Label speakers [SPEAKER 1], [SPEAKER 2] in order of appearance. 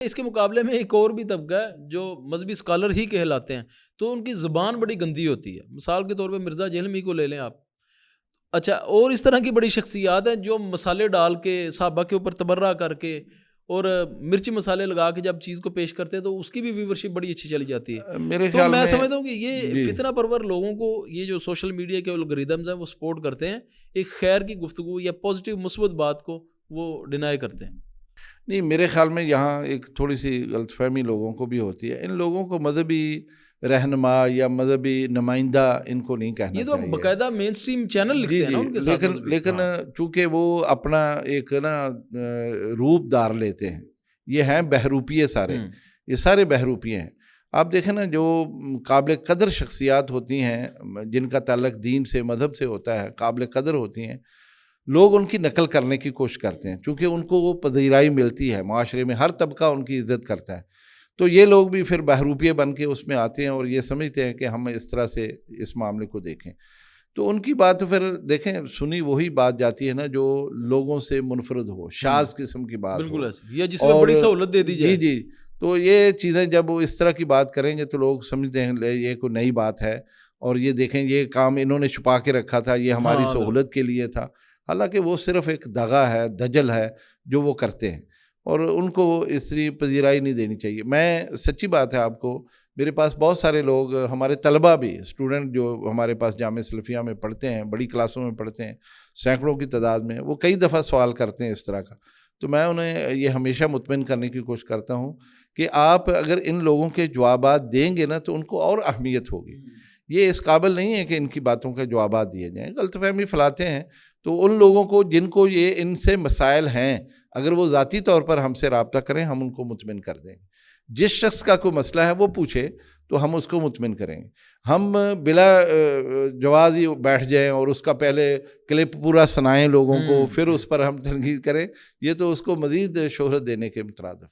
[SPEAKER 1] اس کے مقابلے میں ایک اور بھی طبقہ ہے جو مذہبی اسکالر ہی کہلاتے ہیں، تو ان کی زبان بڑی گندی ہوتی ہے. مثال کے طور پہ مرزا جہلمی کو لے لیں آپ. اچھا، اور اس طرح کی بڑی شخصیات ہیں جو مسالے ڈال کے صحابہ کے اوپر تبرہ کر کے اور مرچی مسالے لگا کے جب چیز کو پیش کرتے ہیں تو اس کی بھی ویورشپ بڑی اچھی چلی جاتی ہے.
[SPEAKER 2] میرے
[SPEAKER 1] تو
[SPEAKER 2] خیال
[SPEAKER 1] میں
[SPEAKER 2] میں
[SPEAKER 1] سمجھتا ہوں کہ یہ
[SPEAKER 2] جی
[SPEAKER 1] فتنہ پرور لوگوں کو یہ جو سوشل میڈیا کے الگوریدمز ہیں وہ سپورٹ کرتے ہیں، ایک خیر کی گفتگو یا پازیٹیو مثبت بات کو وہ ڈینائی کرتے ہیں.
[SPEAKER 2] نہیں، میرے خیال میں یہاں ایک تھوڑی سی غلط فہمی لوگوں کو بھی ہوتی ہے. ان لوگوں کو مذہبی رہنما یا مذہبی نمائندہ ان کو نہیں کہنا
[SPEAKER 1] یہ تو
[SPEAKER 2] چاہیے.
[SPEAKER 1] باقاعدہ مین اسٹریم چینل
[SPEAKER 2] جی
[SPEAKER 1] لکھتے ہیں نا
[SPEAKER 2] جی،
[SPEAKER 1] ان کے ساتھ
[SPEAKER 2] لیکن
[SPEAKER 1] مذہبی.
[SPEAKER 2] لیکن
[SPEAKER 1] ہاں
[SPEAKER 2] چونکہ وہ اپنا ایک نا روپ دار لیتے ہیں. یہ ہیں بہروپیے سارے، یہ سارے بہروپیے ہیں. آپ دیکھیں نا جو قابل قدر شخصیات ہوتی ہیں جن کا تعلق دین سے مذہب سے ہوتا ہے، قابل قدر ہوتی ہیں، لوگ ان کی نقل کرنے کی کوشش کرتے ہیں چونکہ ان کو وہ پذیرائی ملتی ہے. معاشرے میں ہر طبقہ ان کی عزت کرتا ہے. تو یہ لوگ بھی پھر بہروپیے بن کے اس میں آتے ہیں اور یہ سمجھتے ہیں کہ ہم اس طرح سے اس معاملے کو دیکھیں. تو ان کی بات پھر دیکھیں سنی وہی بات جاتی ہے نا جو لوگوں سے منفرد ہو، شاذ قسم کی بات ہو.
[SPEAKER 1] بالکل ایسے، یا جس میں
[SPEAKER 2] اور
[SPEAKER 1] بڑی سہولت دے دی
[SPEAKER 2] جی
[SPEAKER 1] جائے.
[SPEAKER 2] جی، تو یہ چیزیں جب وہ اس طرح کی بات کریں گے تو لوگ سمجھتے ہیں یہ کوئی نئی بات ہے اور یہ دیکھیں یہ کام انہوں نے چھپا کے رکھا تھا، یہ ہماری
[SPEAKER 1] ہاں بالکل.
[SPEAKER 2] سہولت کے لیے تھا. حالانکہ وہ صرف ایک دغا ہے، دجل ہے جو وہ کرتے ہیں اور ان کو اس طرح پذیرائی نہیں دینی چاہیے. میں سچی بات ہے آپ کو، میرے پاس بہت سارے لوگ، ہمارے طلباء بھی، اسٹوڈنٹ جو ہمارے پاس جامعہ سلفیہ میں پڑھتے ہیں، بڑی کلاسوں میں پڑھتے ہیں، سینکڑوں کی تعداد میں، وہ کئی دفعہ سوال کرتے ہیں اس طرح کا. تو میں انہیں یہ ہمیشہ مطمئن کرنے کی کوشش کرتا ہوں کہ آپ اگر ان لوگوں کے جوابات دیں گے نا تو ان کو اور اہمیت ہوگی. یہ اس قابل نہیں ہے کہ ان کی باتوں کے جوابات دیے جائیں. غلط فہمی پھیلاتے ہیں. تو ان لوگوں کو جن کو یہ ان سے مسائل ہیں، اگر وہ ذاتی طور پر ہم سے رابطہ کریں ہم ان کو مطمئن کر دیں گے. جس شخص کا کوئی مسئلہ ہے وہ پوچھے تو ہم اس کو مطمئن کریں گے. ہم بلا جواز ہی بیٹھ جائیں اور اس کا پہلے کلپ پورا سنائیں لوگوں کو، پھر اس پر ہم تنقید کریں، یہ تو اس کو مزید شہرت دینے کے مترادف.